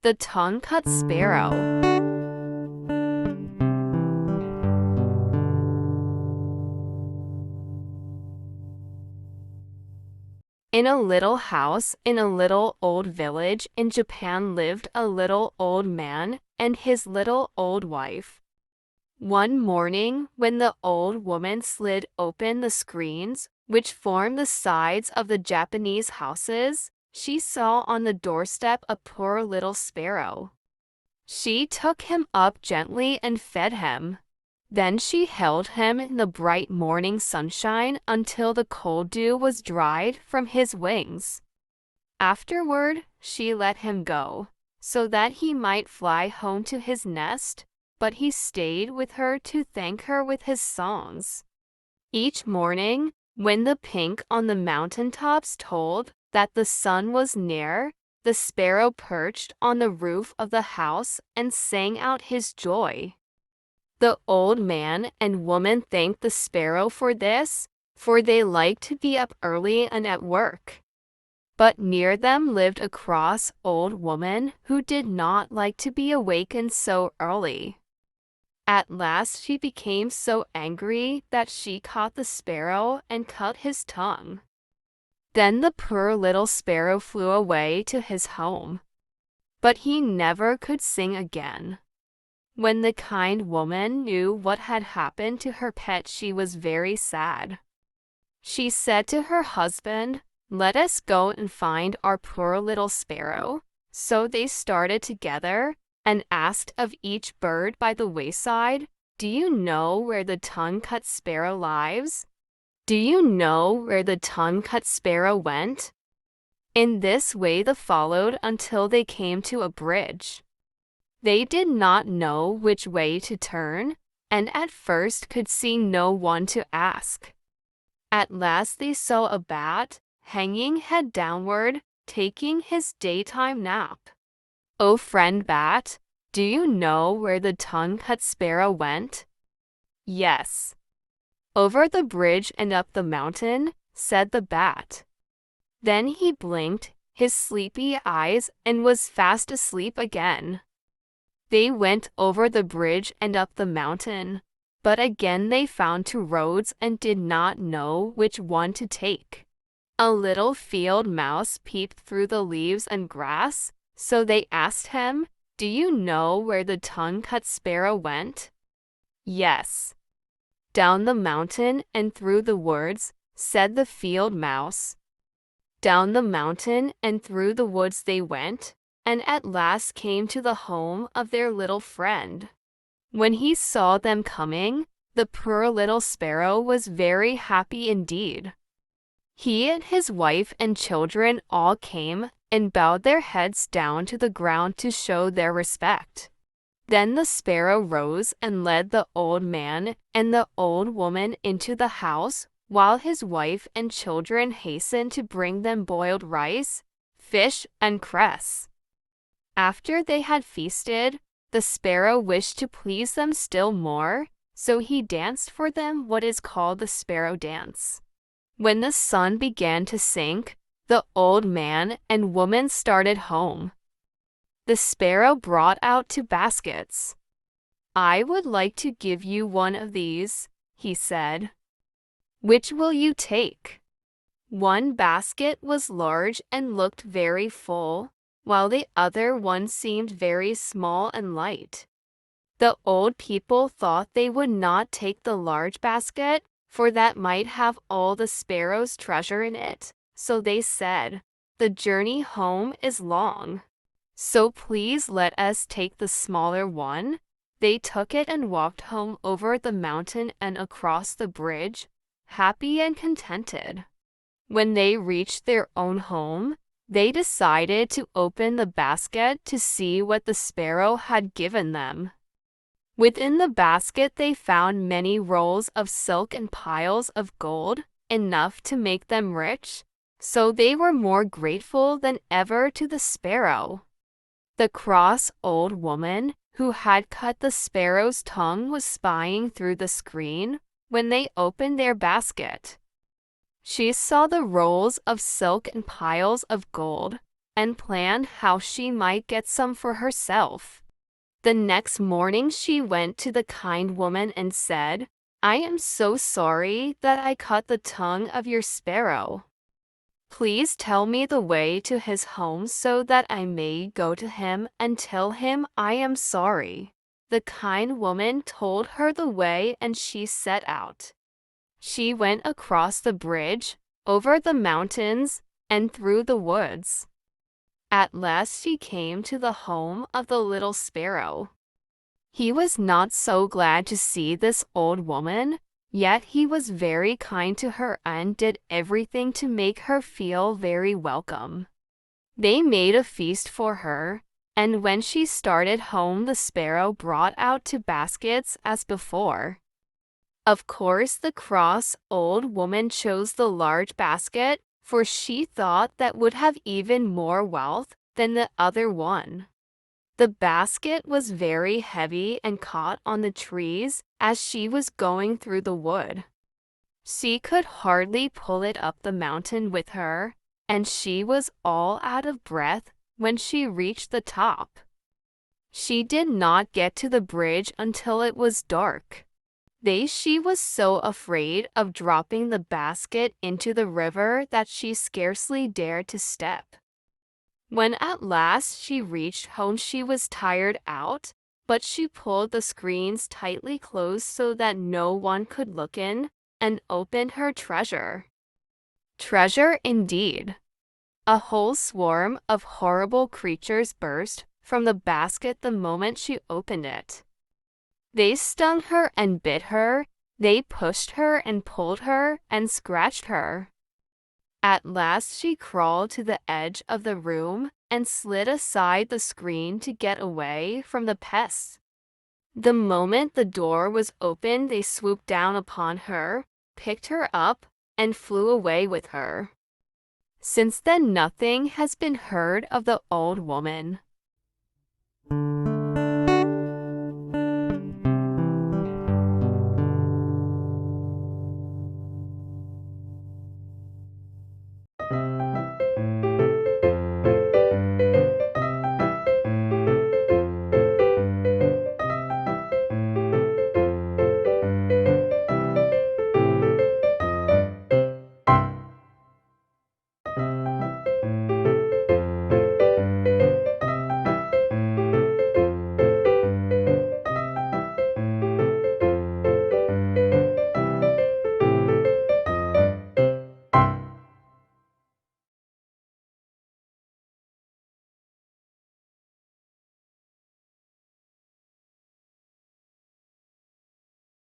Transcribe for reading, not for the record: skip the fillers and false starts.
The Tongue Cut Sparrow. In a little house in a little old village in Japan lived a little old man and his little old wife. One morning, when the old woman slid open the screens, which form the sides of the Japanese houses, she saw on the doorstep a poor little sparrow. She took him up gently and fed him. Then she held him in the bright morning sunshine until the cold dew was dried from his wings. Afterward, she let him go, so that he might fly home to his nest, but he stayed with her to thank her with his songs. Each morning, when the pink on the mountain tops told that the sun was near, the sparrow perched on the roof of the house and sang out his joy. The old man and woman thanked the sparrow for this, for they liked to be up early and at work. But near them lived a cross old woman who did not like to be awakened so early. At last she became so angry that she caught the sparrow and cut his tongue. Then the poor little sparrow flew away to his home. But he never could sing again. When the kind woman knew what had happened to her pet, she was very sad. She said to her husband, "Let us go and find our poor little sparrow." So they started together and asked of each bird by the wayside, "Do you know where the tongue-cut sparrow lives? Do you know where the tongue-cut sparrow went?" In this way they followed until they came to a bridge. They did not know which way to turn, and at first could see no one to ask. At last they saw a bat, hanging head downward, taking his daytime nap. "Oh, friend bat, do you know where the tongue-cut sparrow went?" "Yes." "Over the bridge and up the mountain," said the bat. Then he blinked his sleepy eyes and was fast asleep again. They went over the bridge and up the mountain, but again they found two roads and did not know which one to take. A little field mouse peeped through the leaves and grass, so they asked him, "Do you know where the tongue-cut sparrow went?" "Yes." "Down the mountain and through the woods," said the field mouse. Down the mountain and through the woods they went, and at last came to the home of their little friend. When he saw them coming, the poor little sparrow was very happy indeed. He and his wife and children all came and bowed their heads down to the ground to show their respect. Then the sparrow rose and led the old man and the old woman into the house, while his wife and children hastened to bring them boiled rice, fish, and cress. After they had feasted, the sparrow wished to please them still more, so he danced for them what is called the sparrow dance. When the sun began to sink, the old man and woman started home. The sparrow brought out two baskets. "I would like to give you one of these," he said. "Which will you take?" One basket was large and looked very full, while the other one seemed very small and light. The old people thought they would not take the large basket, for that might have all the sparrow's treasure in it, so they said, "The journey home is long, so please let us take the smaller one." They took it and walked home over the mountain and across the bridge, happy and contented. When they reached their own home, they decided to open the basket to see what the sparrow had given them. Within the basket they found many rolls of silk and piles of gold, enough to make them rich, so they were more grateful than ever to the sparrow. The cross old woman, who had cut the sparrow's tongue, was spying through the screen when they opened their basket. She saw the rolls of silk and piles of gold, and planned how she might get some for herself. The next morning she went to the kind woman and said, "I am so sorry that I cut the tongue of your sparrow. Please tell me the way to his home so that I may go to him and tell him I am sorry." The kind woman told her the way and she set out. She went across the bridge, over the mountains, and through the woods. At last she came to the home of the little sparrow. He was not so glad to see this old woman, yet he was very kind to her and did everything to make her feel very welcome. They made a feast for her, and when she started home the sparrow brought out 2 baskets as before. Of course the cross old woman chose the large basket, for she thought that would have even more wealth than the other one. The basket was very heavy and caught on the trees as she was going through the wood. She could hardly pull it up the mountain with her, and she was all out of breath when she reached the top. She did not get to the bridge until it was dark. She was so afraid of dropping the basket into the river that she scarcely dared to step. When at last she reached home she was tired out, but she pulled the screens tightly closed so that no one could look in, and opened her treasure. Treasure indeed! A whole swarm of horrible creatures burst from the basket the moment she opened it. They stung her and bit her, they pushed her and pulled her and scratched her. At last she crawled to the edge of the room and slid aside the screen to get away from the pests. The moment the door was opened, they swooped down upon her, picked her up, and flew away with her. Since then nothing has been heard of the old woman.